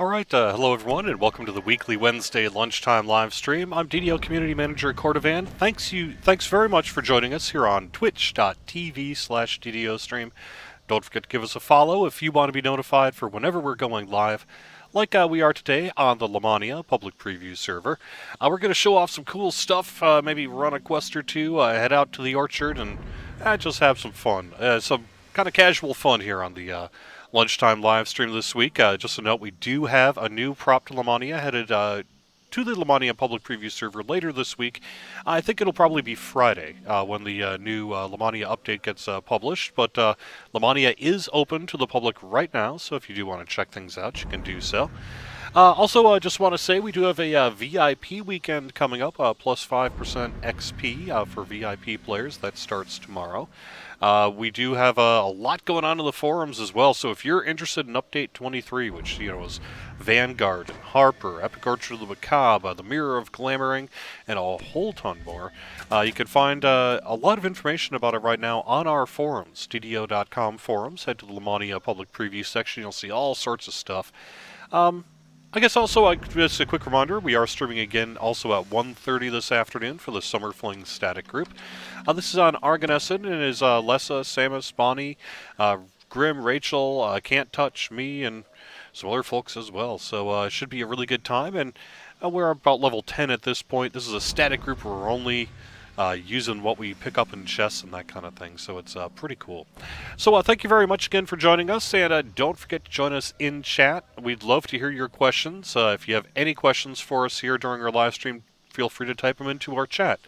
Alright, hello everyone, and welcome to the weekly Wednesday lunchtime live stream. I'm DDO Community Manager Cordovan. Thanks very much for joining us here on twitch.tv/DDO stream. Don't forget to give us a follow if you want to be notified for whenever we're going live, like we are today on the Lamania public preview server. We're going to show off some cool stuff, maybe run a quest or two, head out to the orchard, and just have some fun. Some kind of casual fun here on the lunchtime live stream this week. Just a note, we do have a new prop to Lamania headed to the Lamania public preview server later this week. I think it'll probably be Friday when the new Lamania update gets published, but Lamania is open to the public right now, so if you do want to check things out, you can do so. Also, I just want to say we do have a VIP weekend coming up, plus 5% XP for VIP players. That starts tomorrow. We do have a lot going on in the forums as well, so if you're interested in Update 23, which is Vanguard and Harper, Epic Orchard of the Macabre, the Mirror of Glamering, and a whole ton more, you can find a lot of information about it right now on our forums, ddo.com forums. Head to the Lamania public preview section, you'll see all sorts of stuff. I guess also, just a quick reminder, we are streaming again also at 1:30 this afternoon for the Summer Fling Static Group. This is on Argonescent, and it is Lessa, Samus, Bonnie, Grim, Rachel, Can't Touch, me, and some other folks as well. So it should be a really good time, and we're about level 10 at this point. This is a static group where we're only using what we pick up in chests and that kind of thing, so it's pretty cool. So thank you very much again for joining us, and don't forget to join us in chat. We'd love to hear your questions. If you have any questions for us here during our live stream, feel free to type them into our chat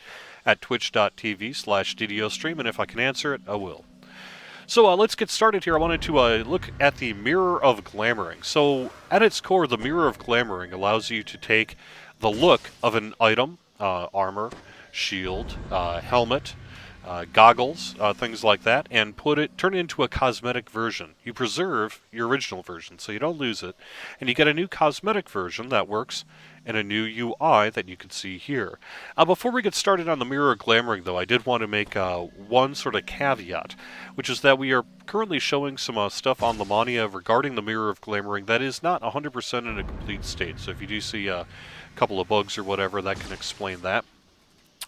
at twitch.tv/DDO stream, and if I can answer it, I will. So let's get started here. I wanted to look at the Mirror of Glamoring. So at its core, the Mirror of Glamoring allows you to take the look of an item, armor, shield, helmet, goggles, things like that, and turn it into a cosmetic version. You preserve your original version, so you don't lose it, and you get a new cosmetic version that works in a new UI that you can see here. Before we get started on the Mirror of Glamoring, though, I did want to make one sort of caveat, which is that we are currently showing some stuff on Lamania regarding the Mirror of Glamoring that is not 100% in a complete state, so if you do see a couple of bugs or whatever, that can explain that.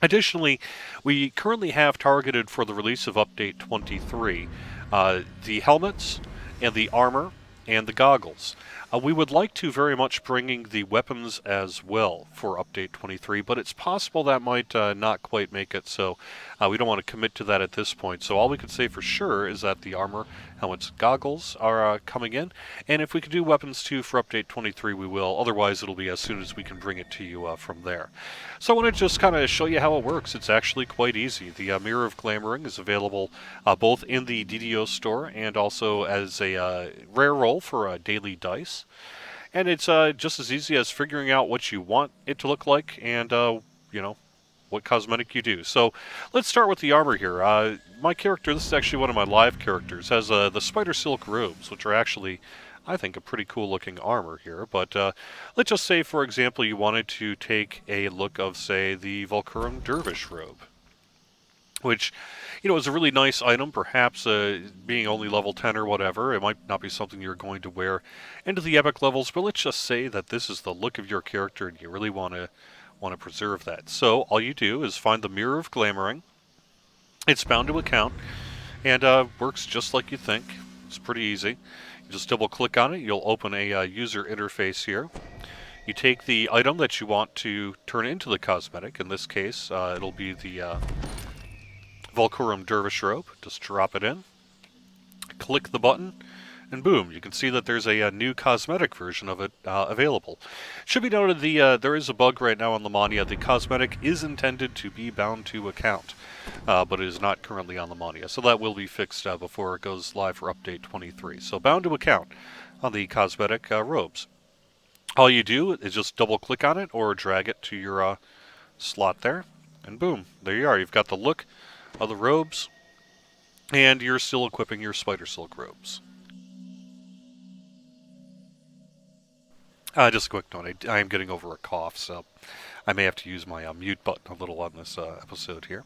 Additionally, we currently have targeted for the release of Update 23 the helmets and the armor and the goggles. We would like to very much bringing the weapons as well for Update 23, but it's possible that might not quite make it, so we don't want to commit to that at this point. So all we can say for sure is that the armor, helmets, goggles are coming in, and if we can do weapons too for Update 23, we will. Otherwise, it'll be as soon as we can bring it to you from there. So I want to just kind of show you how it works. It's actually quite easy. The Mirror of Glamoring is available both in the DDO store and also as a rare roll for daily dice. And it's just as easy as figuring out what you want it to look like and, what cosmetic you do. So let's start with the armor here. My character, this is actually one of my live characters, has the spider silk robes, which are actually, I think, a pretty cool looking armor here. But let's just say, for example, you wanted to take a look of, say, the Volcurum Dervish robe, which, is a really nice item. Perhaps being only level 10 or whatever, it might not be something you're going to wear into the epic levels, but let's just say that this is the look of your character and you really want to preserve that. So all you do is find the Mirror of Glamoring. It's bound to account and works just like you think. It's pretty easy. You just double click on it, you'll open a user interface here. You take the item that you want to turn into the cosmetic. In this case, it'll be the Volcurum Dervish robe. Just drop it in, click the button, and boom, you can see that there's a new cosmetic version of it available. Should be noted there is a bug right now on Lamania. The cosmetic is intended to be bound to account, but it is not currently on Lamania, so that will be fixed before it goes live for Update 23. So bound to account on the cosmetic robes. All you do is just double click on it or drag it to your slot there, and boom, there you are. You've got the look of the robes, and you're still equipping your spider silk robes. Just a quick note, I am getting over a cough, so I may have to use my mute button a little on this episode here.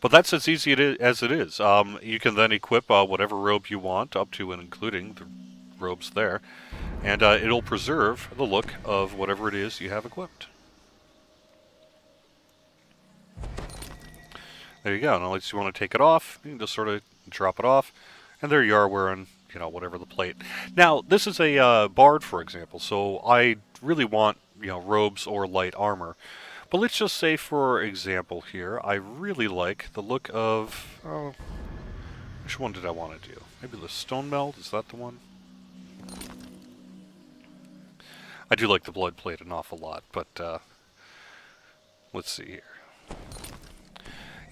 But that's as easy as it is. You can then equip whatever robe you want, up to and including the robes there. and it'll preserve the look of whatever it is you have equipped. There you go. Now, unless you want to take it off, you can just sort of drop it off, and there you are wearing, whatever the plate. Now, this is a bard, for example, so I really want, robes or light armor. But let's just say, for example here, I really like the look of, oh, which one did I want to do? Maybe the stone meld, is that the one? I do like the blood plate an awful lot, but let's see here.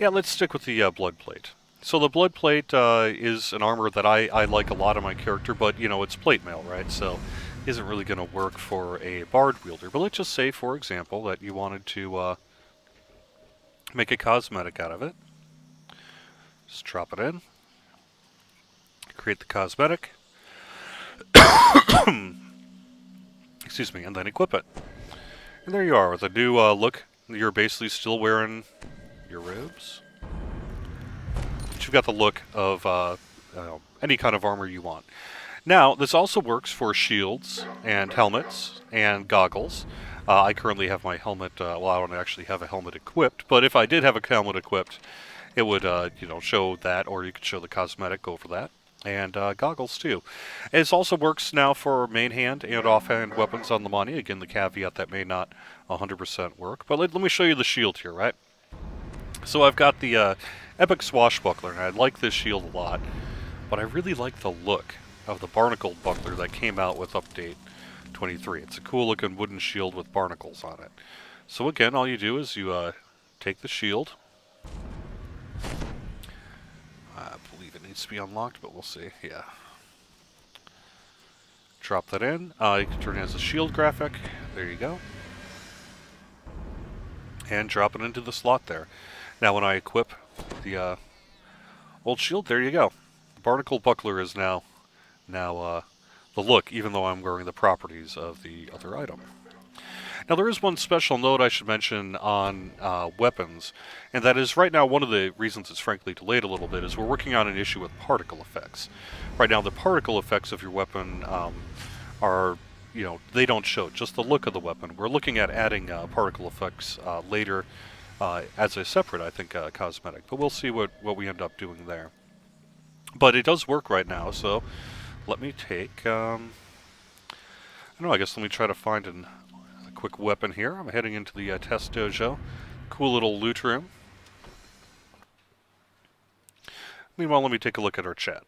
Yeah, let's stick with the blood plate. So the blood plate is an armor that I like a lot on my character, but, it's plate mail, right? So isn't really going to work for a bard wielder. But let's just say, for example, that you wanted to make a cosmetic out of it. Just drop it in. Create the cosmetic. Excuse me, and then equip it. And there you are with a new look. You're basically still wearing your robes. But you've got the look of any kind of armor you want. Now, this also works for shields and helmets and goggles. I currently have my helmet, well, I don't actually have a helmet equipped, but if I did have a helmet equipped, it would, show that, or you could show the cosmetic over that. And goggles, too. It also works now for main hand and offhand weapons on the money. Again, the caveat that may not 100% work. But let me show you the shield here, right? So I've got the Epic Swashbuckler, and I like this shield a lot. But I really like the look of the barnacle buckler that came out with Update 23. It's a cool looking wooden shield with barnacles on it. So again, all you do is you take the shield. I believe it needs to be unlocked, but we'll see. Yeah. Drop that in. You can turn it as a shield graphic. There you go. And drop it into the slot there. Now when I equip the old shield, there you go. The barnacle buckler is now the look, even though I'm wearing the properties of the other item. Now, there is one special note I should mention on weapons, and that is right now one of the reasons it's frankly delayed a little bit is we're working on an issue with particle effects. Right now, the particle effects of your weapon are, they don't show just the look of the weapon. We're looking at adding particle effects later as a separate, I think, cosmetic, but we'll see what we end up doing there. But it does work right now, so let me take, I don't know, I guess let me try to find a quick weapon here. I'm heading into the test dojo. Cool little loot room. Meanwhile, let me take a look at our chat.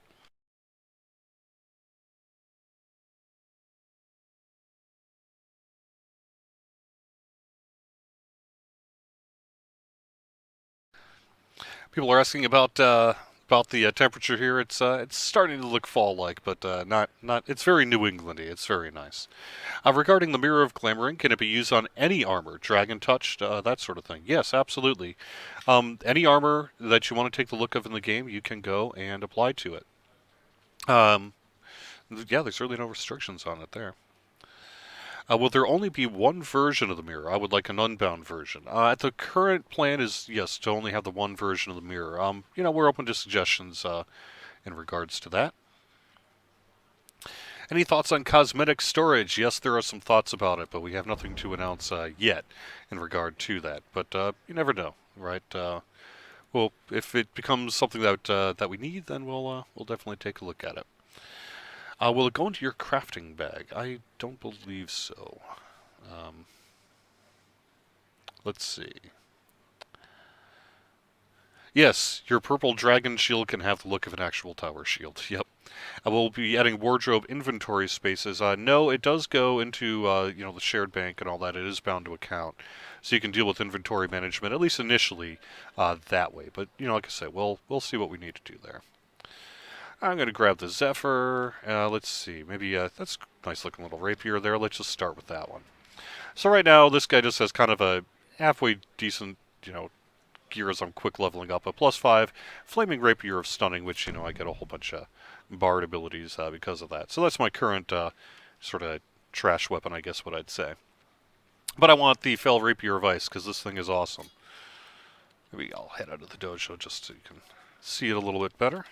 People are asking about the temperature here. It's starting to look fall-like, but not. It's very New Englandy. It's very nice. Regarding the Mirror of Glamoring, can it be used on any armor, dragon touched, that sort of thing? Yes, absolutely. Any armor that you want to take the look of in the game, you can go and apply to it. Yeah, there's really no restrictions on it there. Will there only be one version of the mirror? I would like an unbound version. The current plan is, yes, to only have the one version of the mirror. We're open to suggestions in regards to that. Any thoughts on cosmetic storage? Yes, there are some thoughts about it, but we have nothing to announce yet in regard to that. But you never know, right? Well, if it becomes something that we need, then we'll definitely take a look at it. Will it go into your crafting bag? I don't believe so. Let's see. Yes, your purple dragon shield can have the look of an actual tower shield. Yep. I will be adding wardrobe inventory spaces. No, it does go into the shared bank and all that. It is bound to account, so you can deal with inventory management at least initially that way. But like I said, we'll see what we need to do there. I'm going to grab the Zephyr. Let's see. Maybe that's a nice looking little rapier there. Let's just start with that one. So right now, this guy just has kind of a halfway decent, gear as I'm quick leveling up. A +5 Flaming Rapier of Stunning, which, I get a whole bunch of bard abilities because of that. So that's my current sort of trash weapon, I guess what I'd say. But I want the Fell Rapier of Ice because this thing is awesome. Maybe I'll head out of the dojo just so you can see it a little bit better.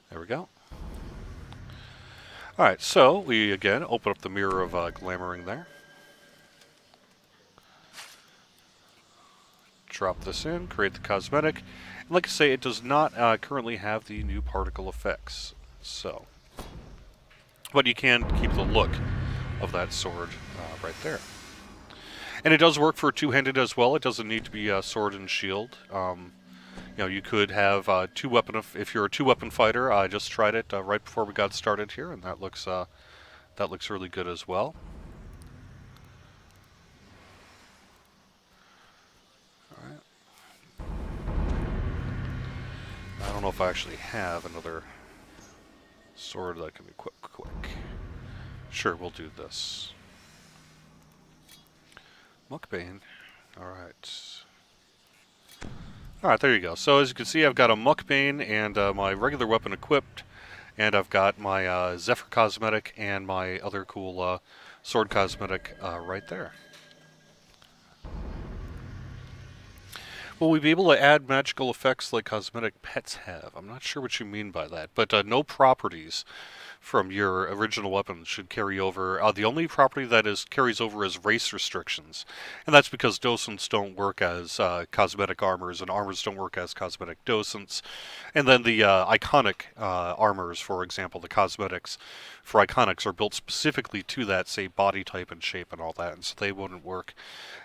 There we go. Alright, so we again open up the mirror of Glamouring there. Drop this in, create the cosmetic. And like I say, it does not currently have the new particle effects. So, but you can keep the look of that sword right there. And it does work for two-handed as well. It doesn't need to be sword and shield. You could have two weapon if you're a two-weapon fighter. I just tried it right before we got started here, and that looks really good as well. All right. I don't know if I actually have another sword that can be quick. Sure, we'll do this. Muckbane. Alright. Alright, there you go. So as you can see, I've got a Muckbane and my regular weapon equipped, and I've got my Zephyr cosmetic and my other cool sword cosmetic right there. Will we be able to add magical effects like cosmetic pets have? I'm not sure what you mean by that, but no properties from your original weapon should carry over. The only property that carries over is race restrictions, and that's because docents don't work as cosmetic armors, and armors don't work as cosmetic docents. And then the iconic armors, for example, the cosmetics for iconics are built specifically to that, say, body type and shape and all that, and so they wouldn't work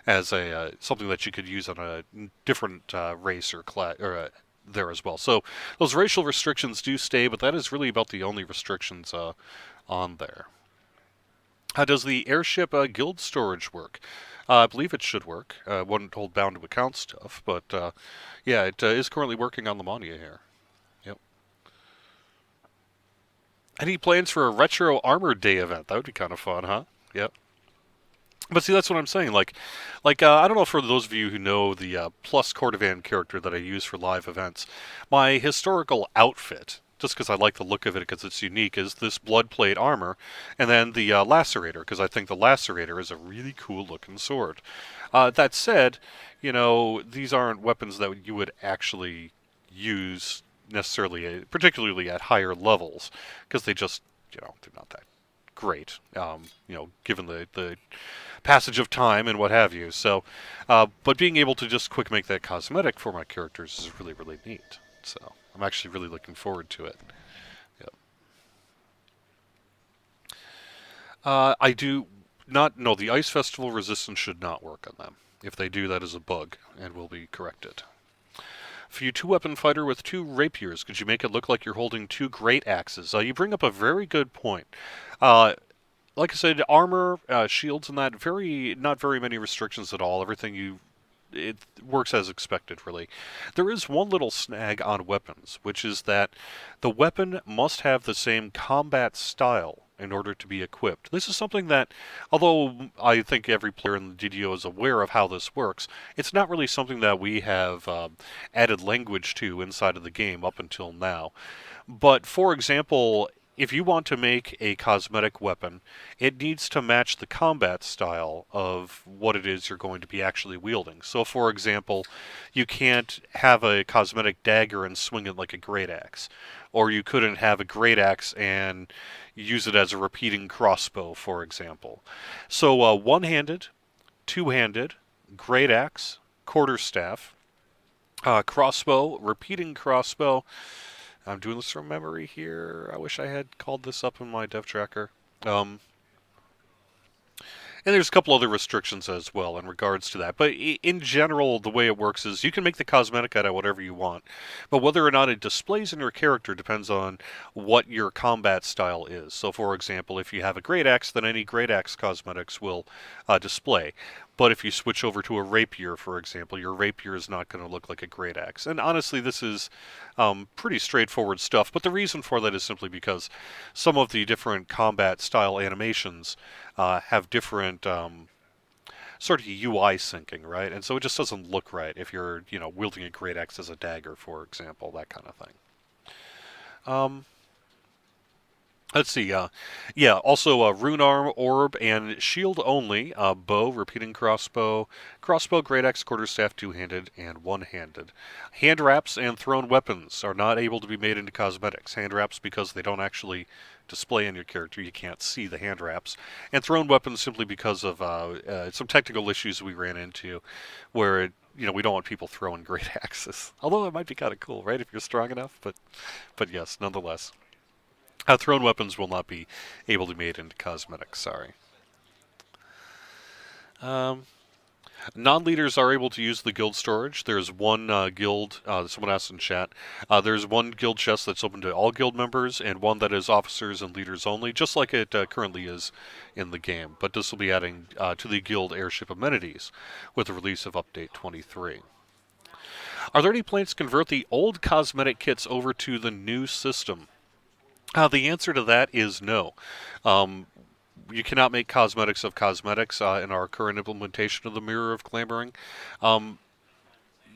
as a something that you could use on a different race or class or there as well. So those racial restrictions do stay, but that is really about the only restrictions on there. How does the airship guild storage work? I believe it should work. Wasn't hold bound to account stuff, but yeah, it is currently working on the Mania here. Yep. Any plans for a retro armor day event? That would be kind of fun, huh? Yep. But see, that's what I'm saying. I don't know for those of you who know the Plus Cordovan character that I use for live events, my historical outfit, just because I like the look of it because it's unique, is this bloodplate armor, and then the lacerator, because I think the lacerator is a really cool looking sword. That said, these aren't weapons that you would actually use necessarily, particularly at higher levels, because they just, they're not that great. Given the passage of time and what have you. So, but being able to just quick make that cosmetic for my characters is really, really neat. So I'm actually really looking forward to it. Yep. I do not know the Ice Festival resistance should not work on them. If they do, that is a bug and will be corrected. For you two-weapon fighter with two rapiers, could you make it look like you're holding two great axes? You bring up a very good point. Like I said, armor, shields, and that not very many restrictions at all. It works as expected, really. There is one little snag on weapons, which is that the weapon must have the same combat style in order to be equipped. This is something that, although I think every player in the DDO is aware of how this works, it's not really something that we have added language to inside of the game up until now. But for example, if you want to make a cosmetic weapon, it needs to match the combat style of what it is you're going to be actually wielding. So, for example, you can't have a cosmetic dagger and swing it like a great axe, or you couldn't have a great axe and use it as a repeating crossbow, for example. So, one-handed, two-handed, great axe, quarterstaff, crossbow, repeating crossbow. I'm doing this from memory here. I wish I had called this up in my dev tracker. Um, and there's a couple other restrictions as well in regards to that. But in general, the way it works is you can make the cosmetic out of whatever you want. But whether or not it displays in your character depends on what your combat style is. So, for example, if you have a great axe, then any great axe cosmetics will display. But if you switch over to a rapier, for example, your rapier is not going to look like a great axe. And honestly, this is pretty straightforward stuff. But the reason for that is simply because some of the different combat style animations have different sort of UI syncing, right? And so it just doesn't look right if you're, wielding a great axe as a dagger, for example, that kind of thing. Um, Let's see. Yeah. Also, rune arm, orb, and shield only. Bow, repeating crossbow, crossbow, great axe, quarterstaff, two-handed, and one-handed. Hand wraps and thrown weapons are not able to be made into cosmetics. Hand wraps because they don't actually display on your character. You can't see the hand wraps. And thrown weapons simply because of some technical issues we ran into, where we don't want people throwing great axes. Although it might be kind of cool, right, if you're strong enough. But yes, nonetheless. Thrown weapons will not be able to be made into cosmetics, sorry. Um, Non-leaders are able to use the guild storage. There's one guild, someone asked in chat, there's one guild chest that's open to all guild members and one that is officers and leaders only, just like it currently is in the game. But this will be adding to the guild airship amenities with the release of Update 23. Are there any plans to convert the old cosmetic kits over to the new system? The answer to that is no. Um, you cannot make cosmetics of cosmetics in our current implementation of the Mirror of Glamoring. Um,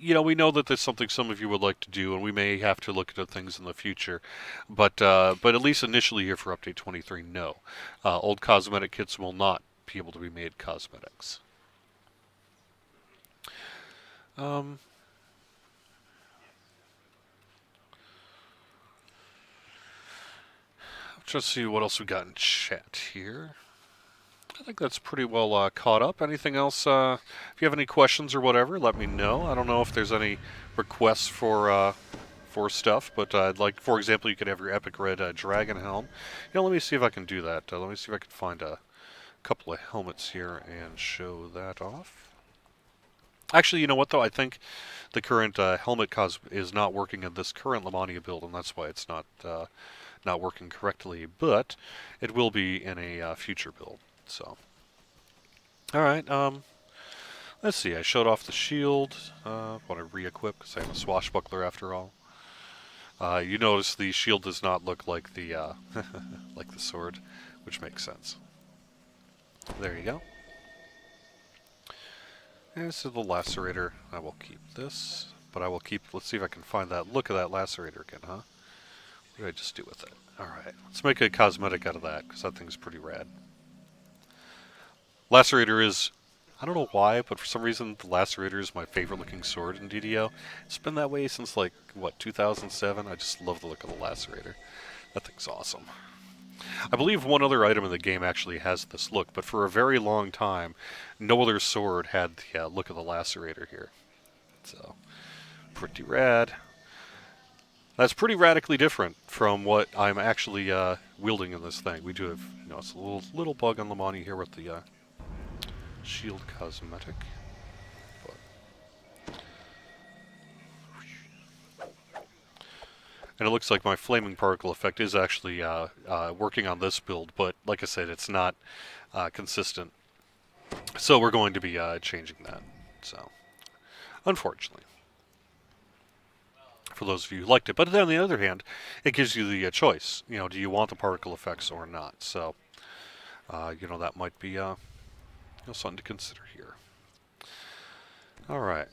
we know that there's something some of you would like to do, and we may have to look at things in the future. But at least initially here for Update 23, no. Old cosmetic kits will not be able to be made cosmetics. Um, let's see what else we got in chat here. I think that's pretty well caught up. Anything else? If you have any questions or whatever, let me know. I don't know if there's any requests for stuff, but like, for example, you could have your epic red dragon helm. Let me see if I can do that. Let me see if I can find a couple of helmets here and show that off. Actually, you know what though? I think the current helmet cos is not working in this current Lamania build, and that's why it's not working correctly. But it will be in a future build. So, all right. Let's see. I showed off the shield. Want to re-equip because I am a swashbuckler after all. You notice the shield does not look like the like the sword, which makes sense. There you go. And this is the lacerator. I will keep this, but I will keep. Let's see if I can find that look of that lacerator again, huh? What did I just do with it? All right. Let's make a cosmetic out of that because that thing's pretty rad. Lacerator is, I don't know why, but for some reason the Lacerator is my favorite looking sword in DDO. It's been that way since like, what, 2007? I just love the look of the Lacerator. That thing's awesome. I believe one other item in the game actually has this look, but for a very long time, no other sword had the look of the Lacerator here. So, pretty rad. That's pretty radically different from what I'm actually wielding in this thing. We do have, it's a little bug on Lamani here with the shield cosmetic. And it looks like my flaming particle effect is actually working on this build, but like I said, it's not consistent. So we're going to be changing that. So, unfortunately, for those of you who liked it. But then on the other hand, it gives you the choice. Do you want the particle effects or not? So, that might be something to consider here. All right.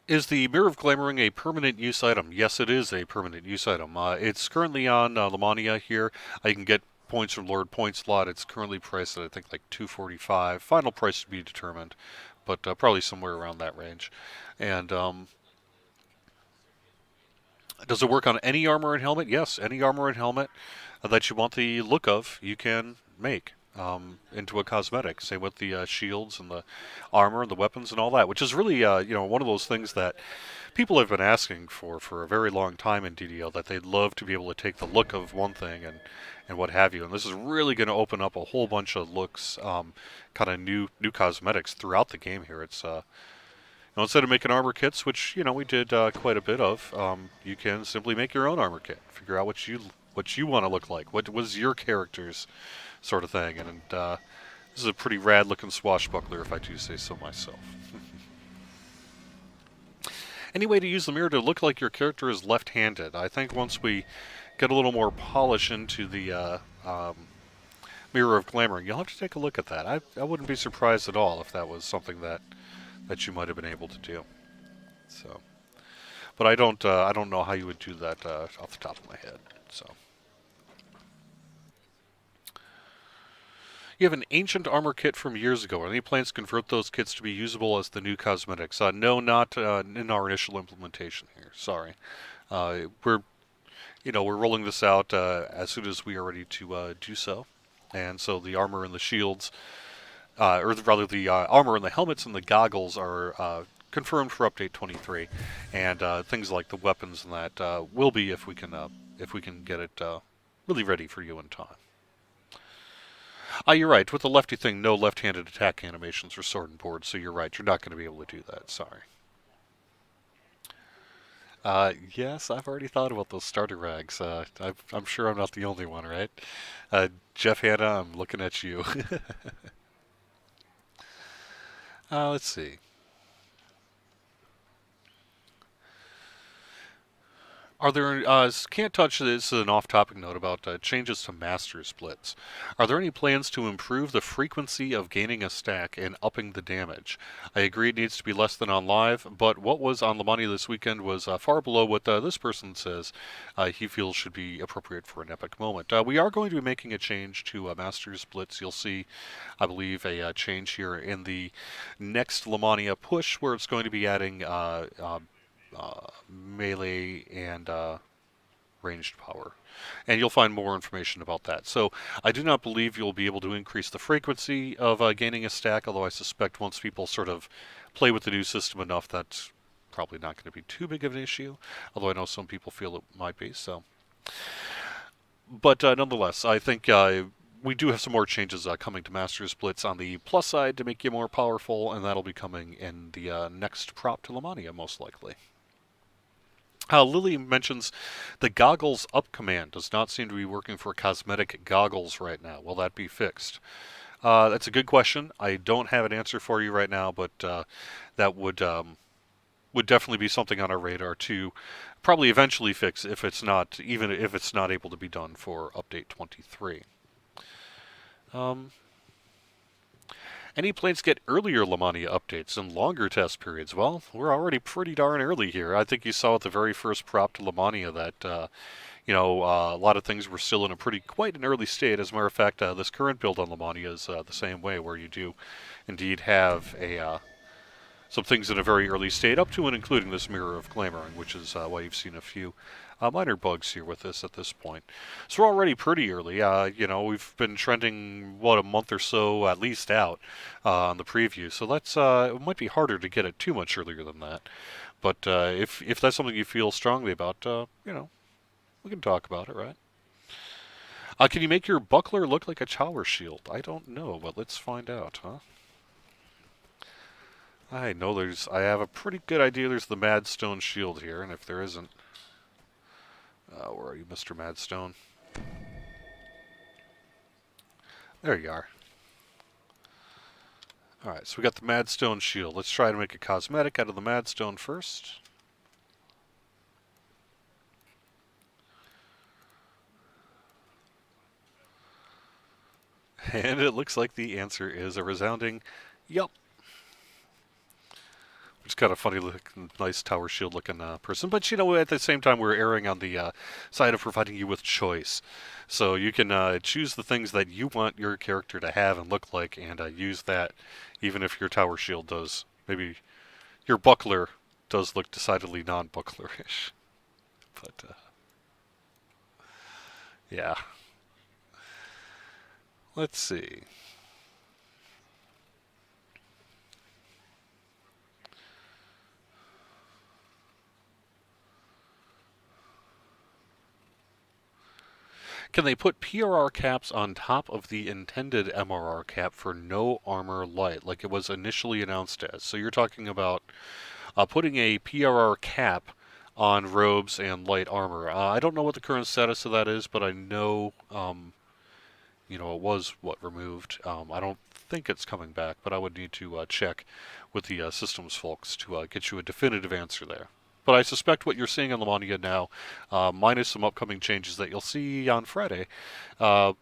Is the Mirror of Glamoring a permanent use item? Yes, it is a permanent use item. It's currently on Lamania here. You can get points from Lord Point Slot. It's currently priced at, I think, like 245. Final price to be determined, but probably somewhere around that range. And does it work on any armor and helmet? Yes, any armor and helmet that you want the look of, you can make into a cosmetic. Same with the shields and the armor and the weapons and all that, which is really, one of those things that people have been asking for a very long time in DDL, that they'd love to be able to take the look of one thing and what have you. And this is really going to open up a whole bunch of looks, kind of new cosmetics throughout the game here. It's instead of making armor kits, which we did quite a bit of, you can simply make your own armor kit. Figure out what you want to look like. What was your character's sort of thing, and this is a pretty rad looking swashbuckler, if I do say so myself. Any way to use the mirror to look like your character is left-handed? I think once we get a little more polish into the Mirror of Glamoring, you'll have to take a look at that. I wouldn't be surprised at all if that was something that you might have been able to do. So, but I don't know how you would do that off the top of my head. So you have an ancient armor kit from years ago. Are any plans to convert those kits to be usable as the new cosmetics? No, not in our initial implementation here. Sorry. We're we're rolling this out as soon as we are ready to do so, and so the armor and the shields, or rather the armor and the helmets and the goggles are confirmed for update 23, and things like the weapons and that will be if we can get it really ready for you in time. You're right. With the lefty thing, no left-handed attack animations or sword and board, so you're right. You're not going to be able to do that. Sorry. Yes, I've already thought about those starter rags. I'm sure I'm not the only one, right? Jeff Hanna, I'm looking at you. Let's see. Are there, can't touch this, is an off topic note about changes to master splits. Are there any plans to improve the frequency of gaining a stack and upping the damage? I agree it needs to be less than on live, but what was on the money this weekend was far below what this person says he feels should be appropriate for an epic moment. We are going to be making a change to master splits. You'll see, I believe, a change here in the next Lamania push where it's going to be adding melee and ranged power. And you'll find more information about that. So I do not believe you'll be able to increase the frequency of gaining a stack, although I suspect once people sort of play with the new system enough, that's probably not going to be too big of an issue, although I know some people feel it might be. So, but nonetheless, I think we do have some more changes coming to Master Splits on the plus side to make you more powerful, and that'll be coming in the next prop to Lamania, most likely. Lily mentions the goggles up command does not seem to be working for cosmetic goggles right now. Will that be fixed? That's a good question. I don't have an answer for you right now, but that would definitely be something on our radar to probably eventually fix if it's not even if it's not able to be done for update 23. Um, Any plans to get earlier Lamania updates and longer test periods? Well, we're already pretty darn early here. I think you saw at the very first prop to Lamania that a lot of things were still in a quite an early state. As a matter of fact, this current build on Lamania is the same way, where you do indeed have some things in a very early state, up to and including this Mirror of Glamoring, which is why you've seen a few minor bugs here with this at this point. So we're already pretty early. We've been trending, a month or so at least out on the preview. So that's it might be harder to get it too much earlier than that. But if that's something you feel strongly about, we can talk about it, right? Can you make your buckler look like a Chower shield? I don't know, but let's find out, huh? I know I have a pretty good idea there's the Madstone shield here, and if there isn't, where are you, Mr. Madstone? There you are. Alright, so we got the Madstone shield. Let's try to make a cosmetic out of the Madstone first. And it looks like the answer is a resounding yup. Which is kind of funny looking, nice tower shield looking person. But at the same time, we're erring on the side of providing you with choice. So you can choose the things that you want your character to have and look like, and use that, even if your tower shield does. Maybe your buckler does look decidedly non-bucklerish. But, yeah. Let's see. Can they put PRR caps on top of the intended MRR cap for no armor light, like it was initially announced as? So you're talking about putting a PRR cap on robes and light armor. I don't know what the current status of that is, but I know, it was removed. I don't think it's coming back, but I would need to check with the systems folks to get you a definitive answer there. But I suspect what you're seeing on Lamania now, minus some upcoming changes that you'll see on Friday, uh,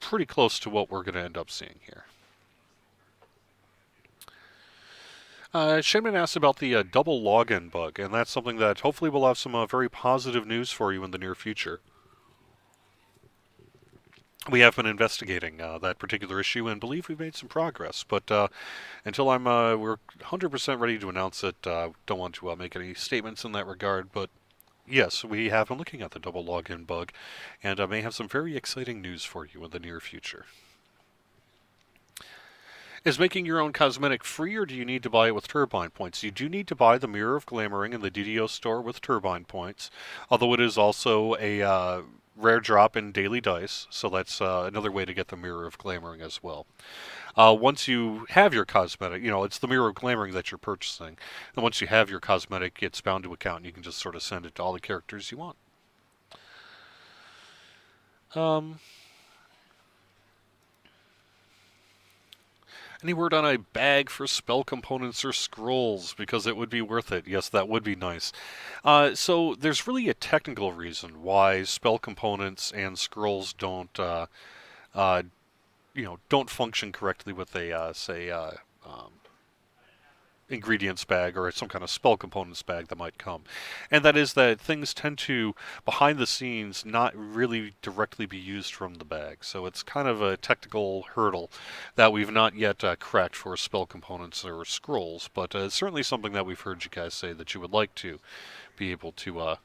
pretty close to what we're going to end up seeing here. Shaman asked about the double login bug, and that's something that hopefully we'll have some very positive news for you in the near future. We have been investigating that particular issue and believe we've made some progress, but until we're 100% ready to announce it, don't want to make any statements in that regard, but yes, we have been looking at the double login bug, and may have some very exciting news for you in the near future. Is making your own cosmetic free, or do you need to buy it with turbine points? You do need to buy the Mirror of Glamoring in the DDO store with turbine points, although it is also a rare drop in daily dice, so that's another way to get the Mirror of Glamoring as well. Once you have your cosmetic, it's the Mirror of Glamoring that you're purchasing, and once you have your cosmetic, it's bound to account, and you can just sort of send it to all the characters you want. Any word on a bag for spell components or scrolls? Because it would be worth it. Yes, that would be nice. So there's really a technical reason why spell components and scrolls uh, don't function correctly with a, ingredients bag or some kind of spell components bag that might come. And that is that things tend to, behind the scenes, not really directly be used from the bag. So it's kind of a technical hurdle that we've not yet cracked for spell components or scrolls, but it's certainly something that we've heard you guys say that you would like to be able to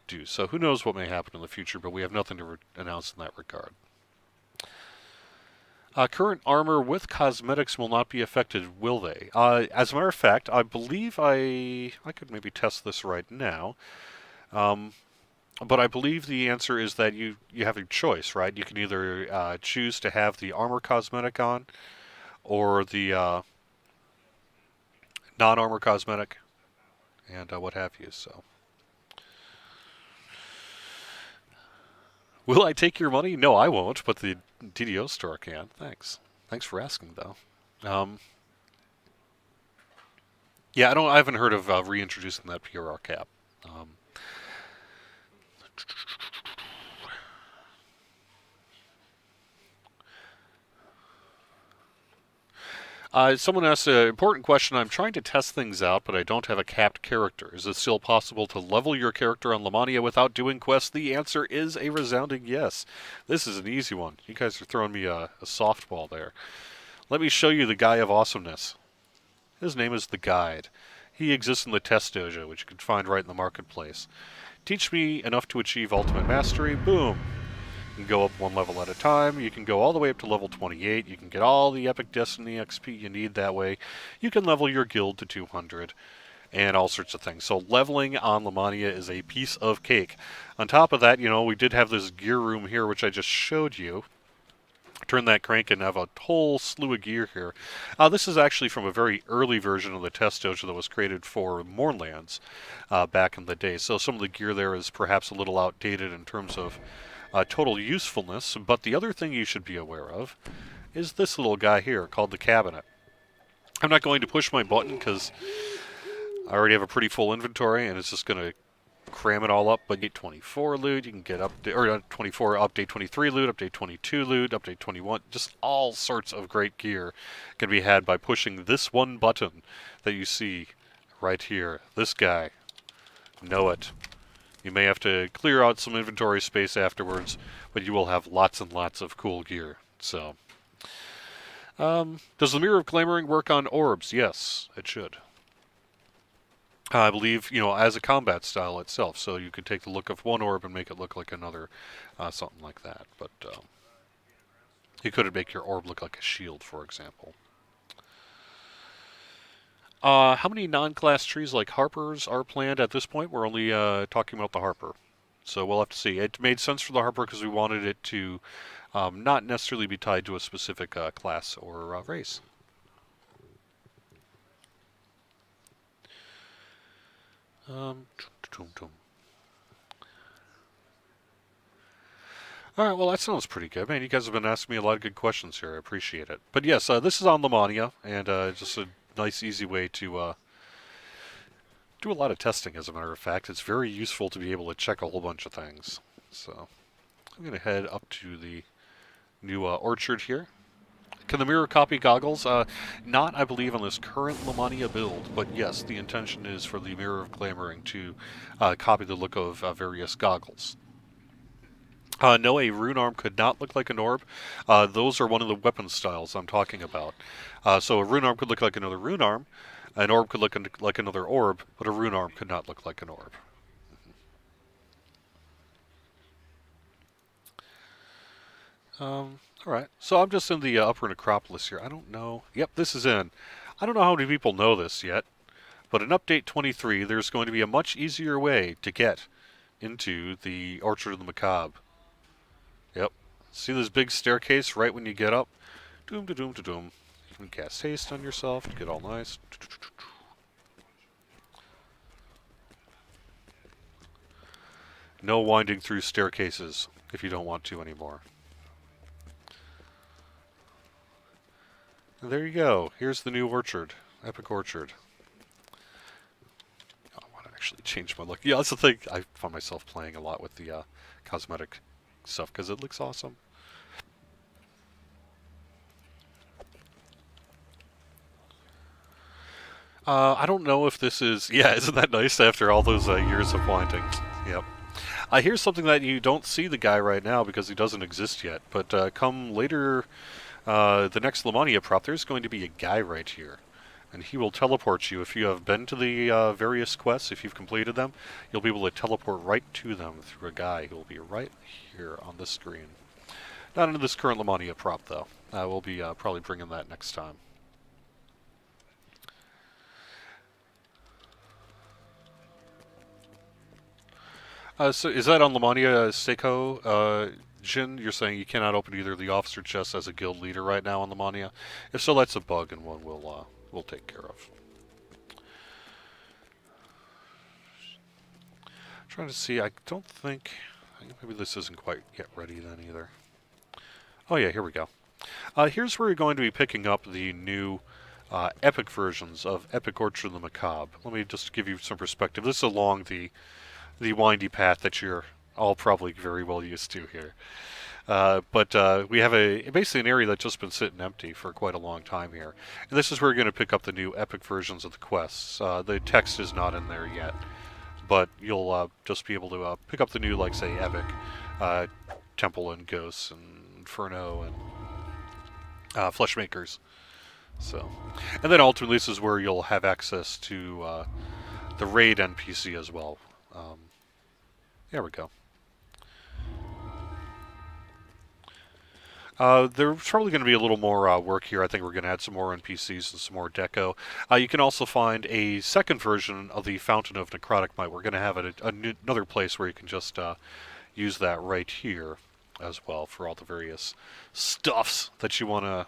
do. So who knows what may happen in the future, but we have nothing to announce in that regard. Current armor with cosmetics will not be affected, will they? As a matter of fact, I believe I could maybe test this right now, but I believe the answer is that you have a choice, right? You can either choose to have the armor cosmetic on, or the non-armor cosmetic, and what have you. So, will I take your money? No, I won't, but the DDO store can. Thanks. Thanks for asking, though. Yeah, I haven't heard of reintroducing that PRR cap. Someone asked an important question. I'm trying to test things out, but I don't have a capped character. Is it still possible to level your character on Lamania without doing quests? The answer is a resounding yes. This is an easy one. You guys are throwing me a softball there. Let me show you the guy of awesomeness. His name is the Guide. He exists in the test dojo, which you can find right in the marketplace. Teach me enough to achieve ultimate mastery. Boom. You can go up one level at a time. You can go all the way up to level 28. You can get all the Epic Destiny XP you need that way. You can level your guild to 200 and all sorts of things. So leveling on Lamania is a piece of cake. On top of that, we did have this gear room here, which I just showed you. Turn that crank and have a whole slew of gear here. This is actually from a very early version of the test dojo that was created for Mournlands back in the day. So some of the gear there is perhaps a little outdated in terms of total usefulness, but the other thing you should be aware of is this little guy here called the cabinet. I'm not going to push my button because I already have a pretty full inventory and it's just going to cram it all up, but get 24 loot, you can get update, or 24, update 23 loot, update 22 loot, update 21, just all sorts of great gear can be had by pushing this one button that you see right here. This guy. Know it. You may have to clear out some inventory space afterwards, but you will have lots and lots of cool gear. So, does the Mirror of Glamoring work on orbs? Yes, it should. I believe, as a combat style itself, so you could take the look of one orb and make it look like another, something like that. But you could make your orb look like a shield, for example. How many non-class trees like Harpers are planned at this point? We're only talking about the Harper. So we'll have to see. It made sense for the Harper because we wanted it to not necessarily be tied to a specific class or race. All right, well, that sounds pretty good. Man, you guys have been asking me a lot of good questions here. I appreciate it. But yes, this is on Lamania, and just a nice, easy way to do a lot of testing, as a matter of fact. It's very useful to be able to check a whole bunch of things. So I'm going to head up to the new orchard here. Can the mirror copy goggles? Not, I believe, on this current Lamania build, but yes, the intention is for the Mirror of Glamoring to copy the look of various goggles. No, a rune arm could not look like an orb. Those are one of the weapon styles I'm talking about. So a rune arm could look like another rune arm, an orb could look like another orb, but a rune arm could not look like an orb. All right. So I'm just in the upper necropolis here. I don't know. Yep, this is in. I don't know how many people know this yet, but in update 23, there's going to be a much easier way to get into the Orchard of the Macabre. Yep. See this big staircase right when you get up? Doom to doom to doom. You can cast haste on yourself to get all nice. No winding through staircases if you don't want to anymore. And there you go. Here's the new orchard. Epic Orchard. Oh, I want to actually change my look. Yeah, that's the thing. I find myself playing a lot with the cosmetic stuff because it looks awesome. I don't know if this is... Yeah, isn't that nice after all those years of pointing? Yep. Here's something that you don't see the guy right now because he doesn't exist yet, but come later, the next Lamania prop, there's going to be a guy right here. And he will teleport you. If you have been to the various quests, if you've completed them, you'll be able to teleport right to them through a guy who will be right here on the screen. Not into this current Lamania prop, though. We'll be probably bringing that next time. So is that on Lamania Seiko, Jin? You're saying you cannot open either the officer chest as a guild leader right now on Lamania? If so, that's a bug and one we'll take care of. Trying to see, I don't think... Maybe this isn't quite yet ready then either. Oh yeah, here we go. Here's where you're going to be picking up the new epic versions of Epic Orchard of the Macabre. Let me just give you some perspective. This is along the windy path that you're all probably very well used to here. But we have basically an area that's just been sitting empty for quite a long time here. And this is where you're going to pick up the new epic versions of the quests. The text is not in there yet, but you'll just be able to pick up the new, like, say, epic Temple and Ghosts and Inferno and Fleshmakers. So, and then ultimately this is where you'll have access to the raid NPC as well. There we go. There's probably going to be a little more work here. I think we're going to add some more NPCs and some more deco. You can also find a second version of the Fountain of Necrotic Might. We're going to have another place where you can just use that right here as well for all the various stuffs that you want to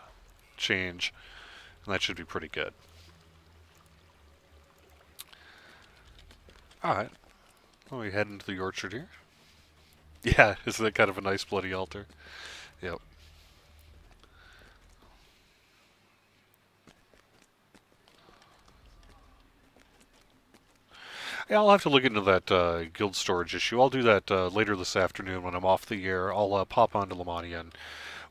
change. And that should be pretty good. Alright. Let me head into the orchard here. Yeah, isn't that kind of a nice bloody altar? Yep. Yeah, I'll have to look into that guild storage issue. I'll do that later this afternoon when I'm off the air. I'll pop onto Lamania and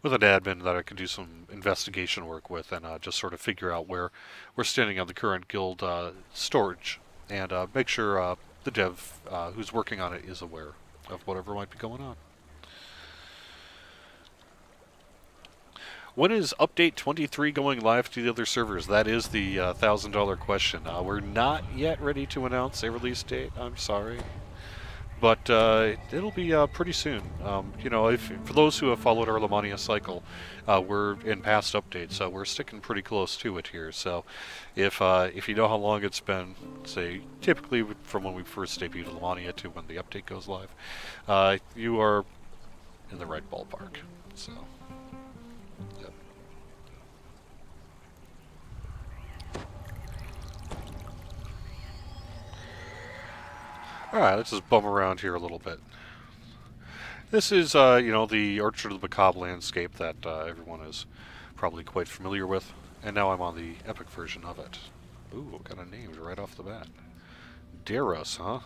with an admin that I can do some investigation work with and just sort of figure out where we're standing on the current guild storage and make sure the dev who's working on it is aware of whatever might be going on. When is update 23 going live to the other servers? That is the $1,000 question. We're not yet ready to announce a release date. I'm sorry. But it'll be pretty soon. You know, for those who have followed our Lamania cycle, we're in past updates, so we're sticking pretty close to it here. So if you know how long it's been, say, typically from when we first debuted Lamania to when the update goes live, you are in the right ballpark. So. Yep. Alright, let's just bum around here a little bit. This is, you know, the Orchard of the Macabre landscape that everyone is probably quite familiar with. And now I'm on the epic version of it. Ooh, what kind of names right off the bat? Daros, huh?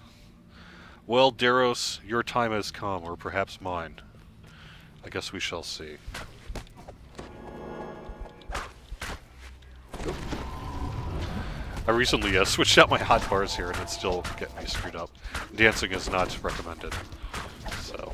Well, Daros, your time has come, or perhaps mine. I guess we shall see. I recently switched out my hot bars here, and it's still getting me screwed up. Dancing is not recommended. So.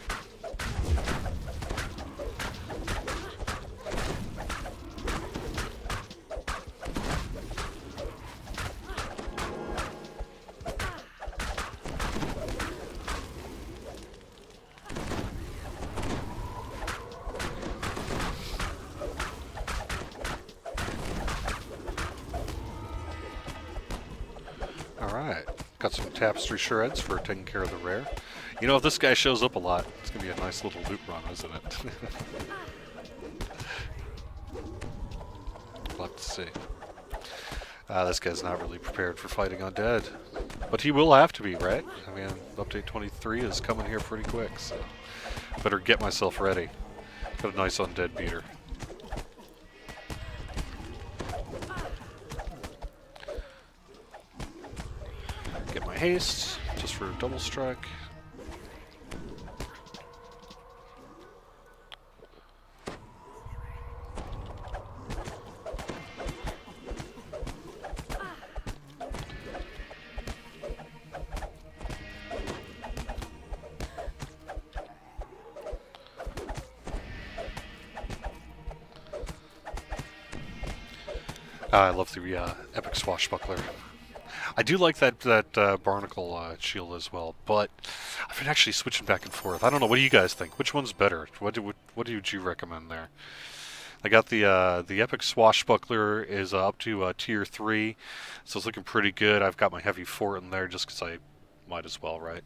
Alright, got some tapestry shreds for taking care of the rare. You know, if this guy shows up a lot, it's going to be a nice little loot run, isn't it? We'll have to see. This guy's not really prepared for fighting undead. But he will have to be, right? I mean, update 23 is coming here pretty quick, so better get myself ready. Got a nice undead beater. Get my haste, just for a double strike. I love the epic swashbuckler. I do like that barnacle shield as well, but I've been actually switching back and forth. I don't know. What do you guys think? Which one's better? What would you recommend there? I got the epic swashbuckler is up to tier 3, so it's looking pretty good. I've got my heavy fort in there just because I might as well, right?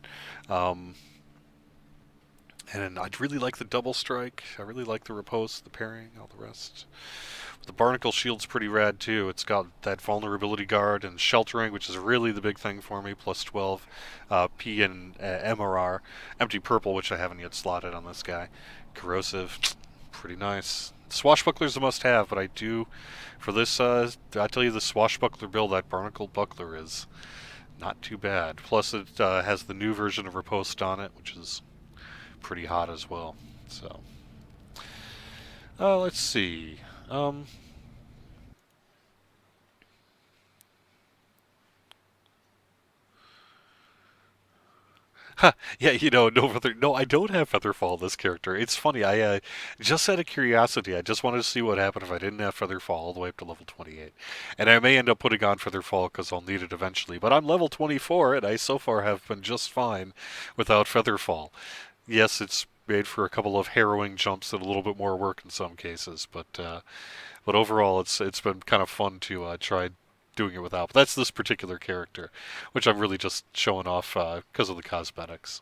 And I really like the double strike. I really like the riposte, the parrying, all the rest. The barnacle shield's pretty rad too. It's got that vulnerability guard and sheltering, which is really the big thing for me. Plus 12 P and MRR. Empty purple, which I haven't yet slotted on this guy. Corrosive, pretty nice. Swashbuckler's a must-have, but I do for this. I tell you, the swashbuckler build, that barnacle buckler is not too bad. Plus, it has the new version of riposte on it, which is pretty hot as well. So, let's see. Yeah, you know, no, I don't have Featherfall this character. It's funny, I just out of curiosity, I just wanted to see what happened if I didn't have Featherfall all the way up to level 28. And I may end up putting on Featherfall because I'll need it eventually. But I'm level 24, and I so far have been just fine without Featherfall. Yes, it's made for a couple of harrowing jumps and a little bit more work in some cases, but overall, it's been kind of fun to try doing it without. But that's this particular character, which I'm really just showing off because of the cosmetics.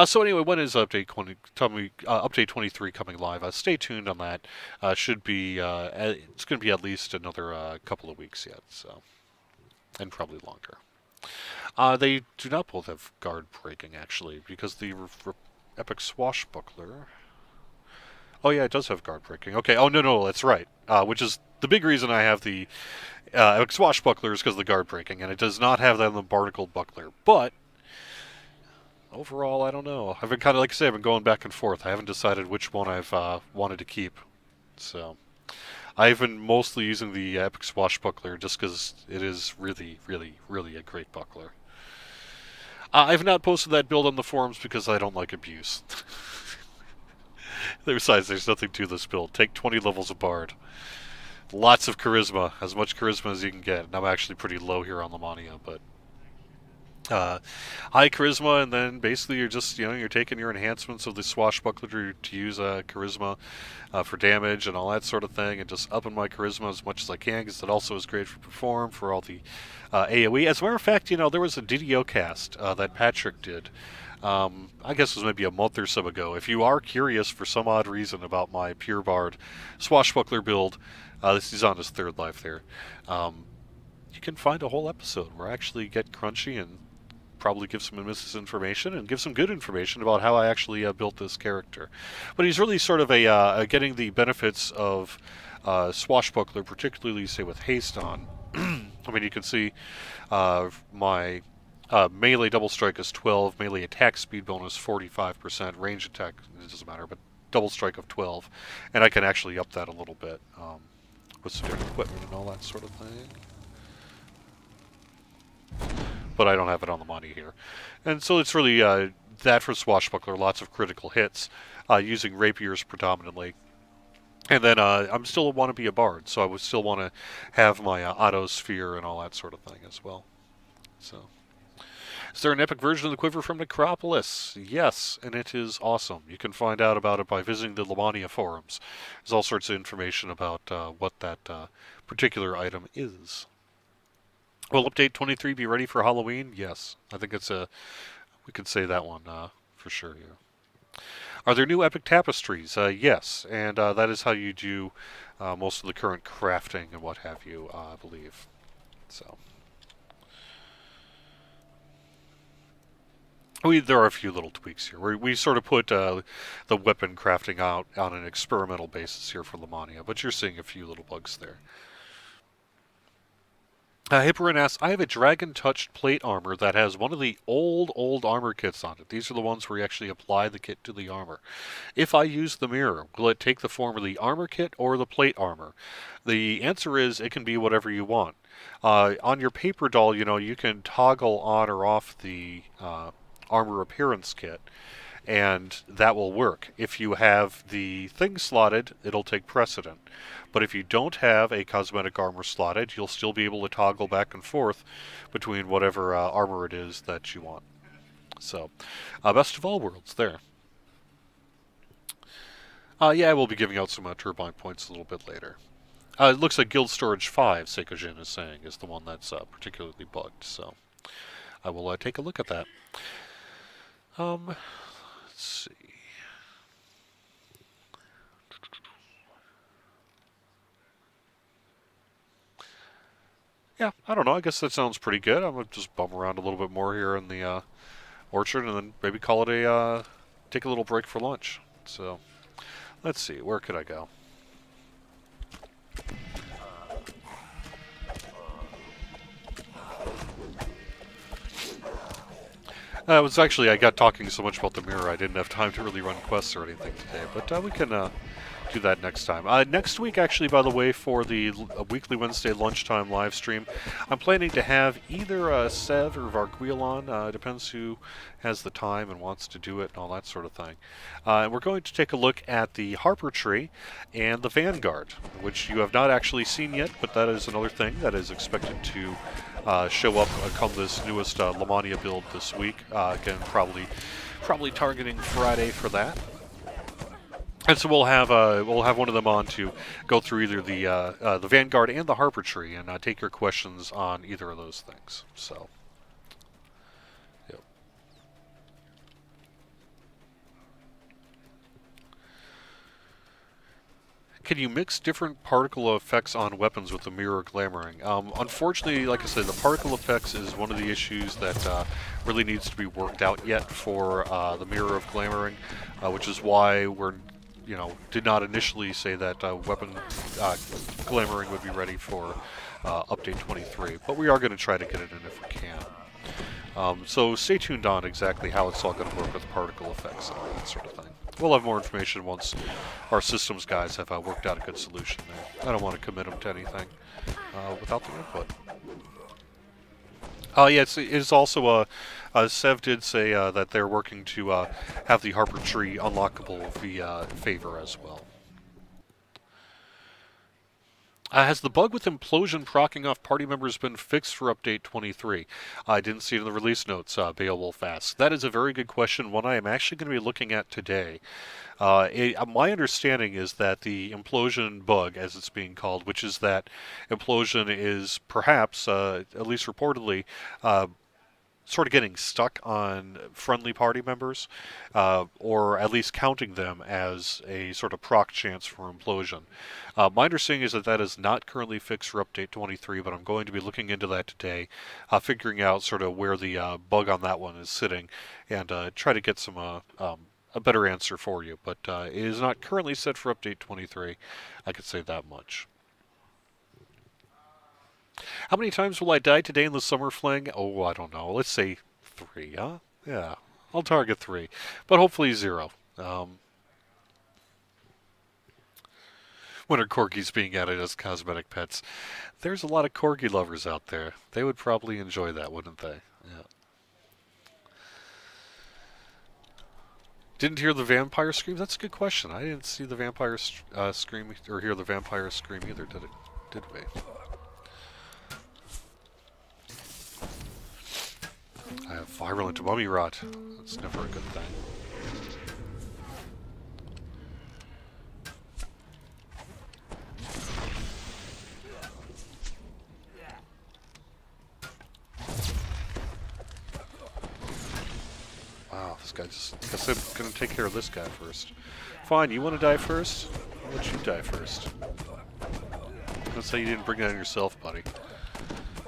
So anyway, when is update 20? Tell me, update 23 coming live? Stay tuned on that. Should be it's going to be at least another couple of weeks yet, so and probably longer. They do not both have guard breaking actually, because the epic swashbuckler. Oh yeah, it does have guard breaking. Okay. Oh no, that's right. Which is the big reason I have the swashbuckler is because of the guard breaking, and it does not have that in the barnacle buckler. But overall, I don't know. I've been kind of, like I say, I've been going back and forth. I haven't decided which one I've wanted to keep. So I've been mostly using the epic swashbuckler just because it is really, really, really a great buckler. I've not posted that build on the forums because I don't like abuse. Besides, there's nothing to this build. Take 20 levels of Bard. Lots of charisma. As much charisma as you can get. And I'm actually pretty low here on Lamania, but high charisma, and then basically you're just, you're taking your enhancements of the swashbuckler to use charisma for damage and all that sort of thing, and just upping my charisma as much as I can, because it also is great for perform, for all the AoE. As a matter of fact, there was a DDO cast that Patrick did. I guess it was maybe a month or so ago. If you are curious for some odd reason about my Pure Bard swashbuckler build, this is on his third life there. You can find a whole episode where I actually get crunchy and probably give some misinformation and give some good information about how I actually built this character. But he's really sort of a getting the benefits of swashbuckler, particularly say with haste on. I mean, you can see my melee double strike is 12, melee attack speed bonus 45%, range attack, it doesn't matter, but double strike of 12, and I can actually up that a little bit with some different equipment and all that sort of thing. but I don't have it on the money here. And so it's really that for Swashbuckler, lots of critical hits, using rapiers predominantly. And then I'm still want to be a bard, so I would still want to have my auto sphere and all that sort of thing as well. So, is there an epic version of the quiver from Necropolis? Yes, and it is awesome. You can find out about it by visiting the Lamania forums. There's all sorts of information about what that particular item is. Will update 23 be ready for Halloween? Yes, I think it's a. We could say that one for sure. Yeah. Are there new epic tapestries? Yes, and that is how you do most of the current crafting and what have you, I believe. So. There are a few little tweaks here. We sort of put the weapon crafting out on an experimental basis here for Lamania, but you're seeing a few little bugs there. Hipperin asks, I have a dragon-touched plate armor that has one of the old armor kits on it. These are the ones where you actually apply the kit to the armor. If I use the mirror, will it take the form of the armor kit or the plate armor? The answer is it can be whatever you want. On your paper doll, you can toggle on or off the armor appearance kit, and that will work. If you have the thing slotted, it'll take precedent. But if you don't have a cosmetic armor slotted, you'll still be able to toggle back and forth between whatever armor it is that you want. So, best of all worlds there. Yeah, we'll be giving out some turbine points a little bit later. It looks like Guild Storage 5, Seikojin is saying, is the one that's particularly bugged. So, I will take a look at that. Let's see. Yeah, I don't know. I guess that sounds pretty good. I'm gonna just bum around a little bit more here in the orchard, and then maybe call it a take a little break for lunch. So, let's see. Where could I go? I got talking so much about the mirror, I didn't have time to really run quests or anything today. But we can do that next time. Next week, actually, by the way, for the weekly Wednesday lunchtime live stream, I'm planning to have either Sev or Varguil on. Depends who has the time and wants to do it and all that sort of thing. And we're going to take a look at the Harper Tree and the Vanguard, which you have not actually seen yet, but that is another thing that is expected to show up come this newest Lamania build this week. Again, probably targeting Friday for that. And so we'll have one of them on to go through either the Vanguard and the Harper Tree and take your questions on either of those things. So, yep. Can you mix different particle effects on weapons with the mirror glamoring? Unfortunately, like I said, the particle effects is one of the issues that really needs to be worked out yet for the mirror of glamoring, which is why we're did not initially say that weapon glamoring would be ready for update 23, but we are going to try to get it in if we can. So stay tuned on exactly how it's all going to work with particle effects and all that sort of thing. We'll have more information once our systems guys have worked out a good solution there. I don't want to commit them to anything without their input. Yeah, it's also Sev did say that they're working to have the Harper Tree unlockable via favor as well. Has the bug with implosion proccing off party members been fixed for update 23? I didn't see it in the release notes, Beowulf asks. That is a very good question, one I am actually going to be looking at today. My understanding is that the implosion bug, as it's being called, which is that implosion is perhaps, at least reportedly, sort of getting stuck on friendly party members, or at least counting them as a sort of proc chance for implosion. My understanding is that that is not currently fixed for update 23, but I'm going to be looking into that today, figuring out sort of where the bug on that one is sitting, and try to get some a better answer for you. But it is not currently set for update 23. I could say that much. How many times will I die today in the summer fling? Oh, I don't know. Let's say 3, huh? Yeah, I'll target 3, but hopefully 0. When are corgis being added as cosmetic pets? There's a lot of corgi lovers out there. They would probably enjoy that, wouldn't they? Yeah. Didn't hear the vampire scream? That's a good question. I didn't see the vampire scream or hear the vampire scream either, did it? Did we? I have virulent mummy rot. That's never a good thing. Wow, this guy just... I said I'm gonna take care of this guy first. Fine, you want to die first? I'll let you die first. Let's say you didn't bring that on yourself, buddy.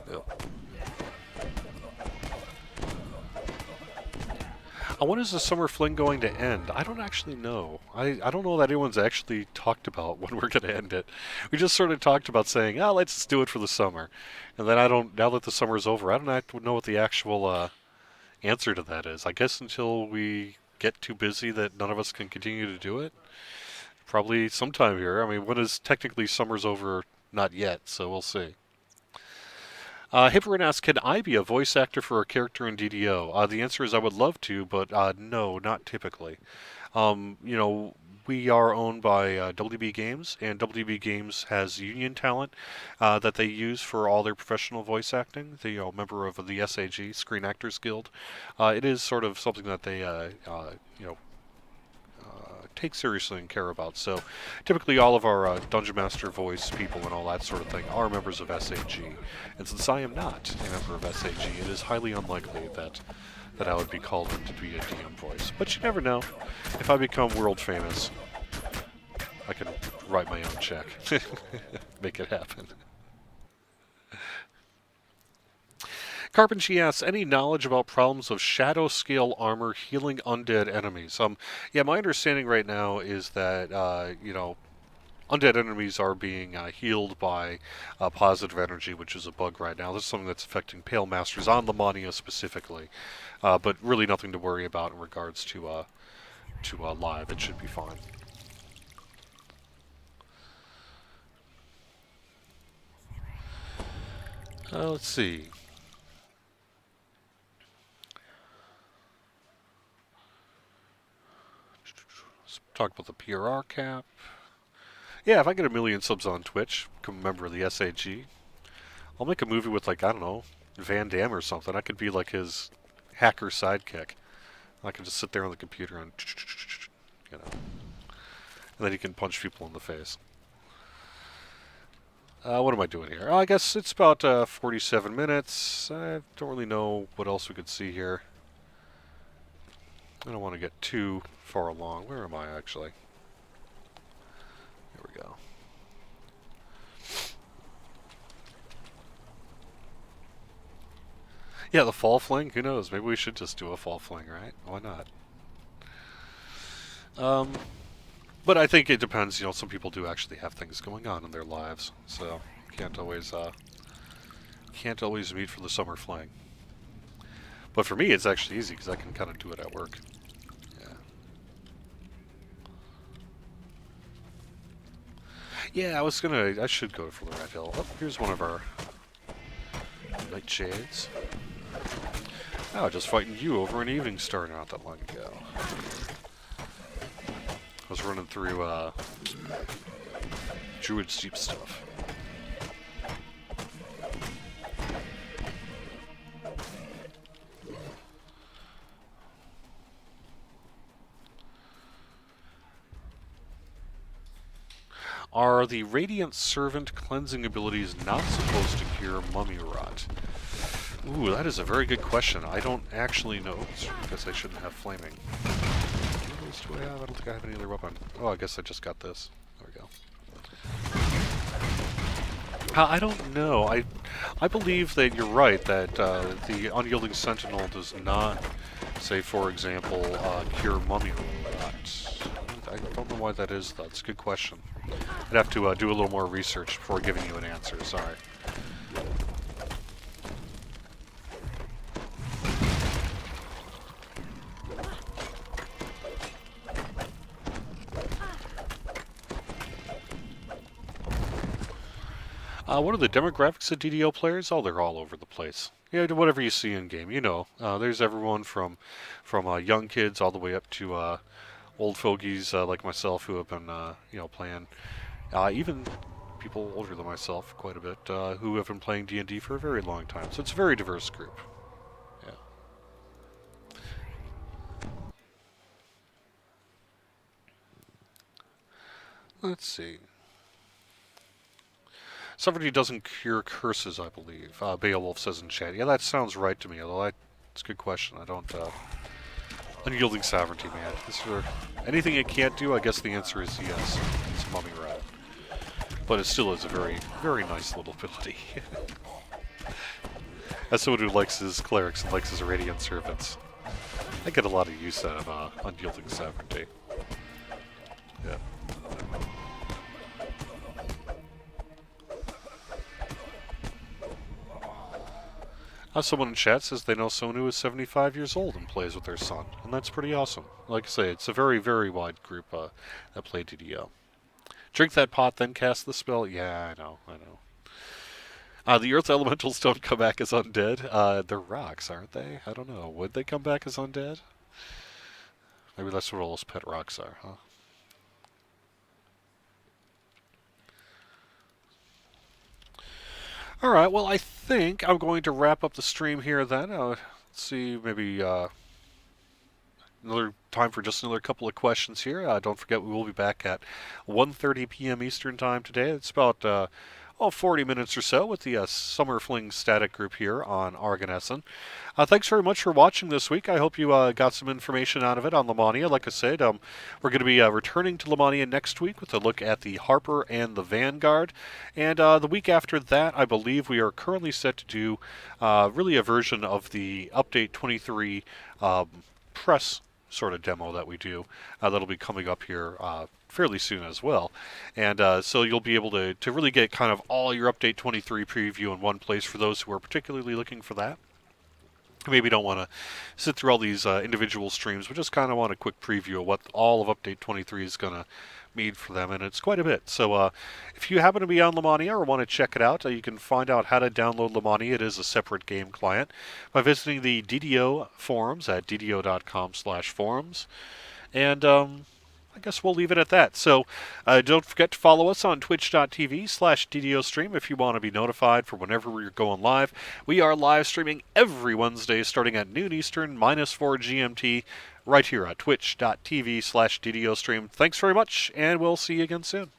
Yep. When is the summer fling going to end? I don't actually know. I don't know that anyone's actually talked about when we're going to end it. We just sort of talked about saying, oh, let's just do it for the summer. And then now that the summer's over, I don't know what the actual answer to that is. I guess until we get too busy that none of us can continue to do it. Probably sometime here. I mean, when is technically summer's over? Not yet, so we'll see. Hipperin asks, can I be a voice actor for a character in DDO? The answer is I would love to, but no, not typically. You know, we are owned by WB Games, and WB Games has union talent that they use for all their professional voice acting. They are a member of the SAG, Screen Actors Guild. It is sort of something that they, you know, take seriously and care about. So typically all of our Dungeon Master voice people and all that sort of thing are members of SAG. And since I am not a member of SAG, it is highly unlikely that I would be called in to be a DM voice. But you never know. If I become world famous, I can write my own check. Make it happen. Carpentry asks, any knowledge about problems of shadow scale armor healing undead enemies? Yeah, my understanding right now is that, you know, undead enemies are being healed by positive energy, which is a bug right now. This is something that's affecting Pale Masters on the Mania specifically, but really nothing to worry about in regards to live. It should be fine. Let's see. Let's talk about the PRR cap. Yeah, if I get 1 million subs on Twitch, become a member of the SAG, I'll make a movie with, like, I don't know, Van Damme or something. I could be like his hacker sidekick. I can just sit there on the computer and, you know, and then he can punch people in the face. What am I doing here? Oh, I guess it's about 47 minutes. I don't really know what else we could see here. I don't want to get too far along. Where am I, actually? Here we go. Yeah, the fall fling? Who knows? Maybe we should just do a fall fling, right? Why not? But I think it depends. You know, some people do actually have things going on in their lives, so can't always meet for the summer fling. But for me, it's actually easy because I can kind of do it at work. Yeah, I should go for the Red Hill. Oh, here's one of our Nightshades. Oh, just fighting you over an Evening Star not that long ago. I was running through Druid Steep stuff. Are the Radiant Servant cleansing abilities not supposed to cure mummy rot? Ooh, that is a very good question. I don't actually know. I guess I shouldn't have flaming. What else do I have? I don't think I have any other weapon. Oh, I guess I just got this. There we go. I don't know. I believe that you're right, that the Unyielding Sentinel does not, say, for example, cure mummy rot. I don't know why that is, though. It's a good question. I'd have to do a little more research before giving you an answer. Sorry. What are the demographics of DDO players? Oh, they're all over the place. Yeah, whatever you see in game, there's everyone from young kids all the way up to old fogies like myself who have been playing. Even people older than myself quite a bit who have been playing D&D for a very long time. So it's a very diverse group. Yeah. Let's see. Sovereignty doesn't cure curses, I believe. Beowulf says in chat. Yeah, that sounds right to me, although it's a good question. I don't... Unyielding sovereignty, man. Anything it can't do, I guess the answer is yes. It's mummy rat. But it still is a very, very nice little ability. As someone who likes his clerics and likes his radiant servants, I get a lot of use out of unyielding sovereignty. Yeah. Someone in chat says they know someone who is 75 years old and plays with their son, and that's pretty awesome. Like I say, it's a very, very wide group that play DDO. Drink that pot, then cast the spell? Yeah, I know. The Earth Elementals don't come back as undead. They're rocks, aren't they? I don't know. Would they come back as undead? Maybe that's what all those pet rocks are, huh? Alright, well, I think I'm going to wrap up the stream here then. Let's see, maybe another time for just another couple of questions here. Don't forget, we will be back at 1:30 p.m. Eastern Time today. It's about 40 minutes or so with the Summer Fling Static group here on Arganessen. Thanks very much for watching this week. I hope you got some information out of it on Lamania. Like I said, we're going to be returning to Lamania next week with a look at the Harper and the Vanguard. And the week after that, I believe we are currently set to do really a version of the Update 23 press sort of demo that we do. That'll be coming up here fairly soon as well. And so you'll be able to really get kind of all your Update 23 preview in one place for those who are particularly looking for that. Maybe don't want to sit through all these individual streams, but just kind of want a quick preview of what all of Update 23 is going to mean for them, and it's quite a bit. So if you happen to be on Lamania or want to check it out, you can find out how to download Lamania. It is a separate game client by visiting the DDO forums at ddo.com/forums. And I guess we'll leave it at that. So don't forget to follow us on twitch.tv/DDOstream if you want to be notified for whenever we're going live. We are live streaming every Wednesday starting at noon Eastern, -4 GMT, right here at twitch.tv/DDOstream. Thanks very much, and we'll see you again soon.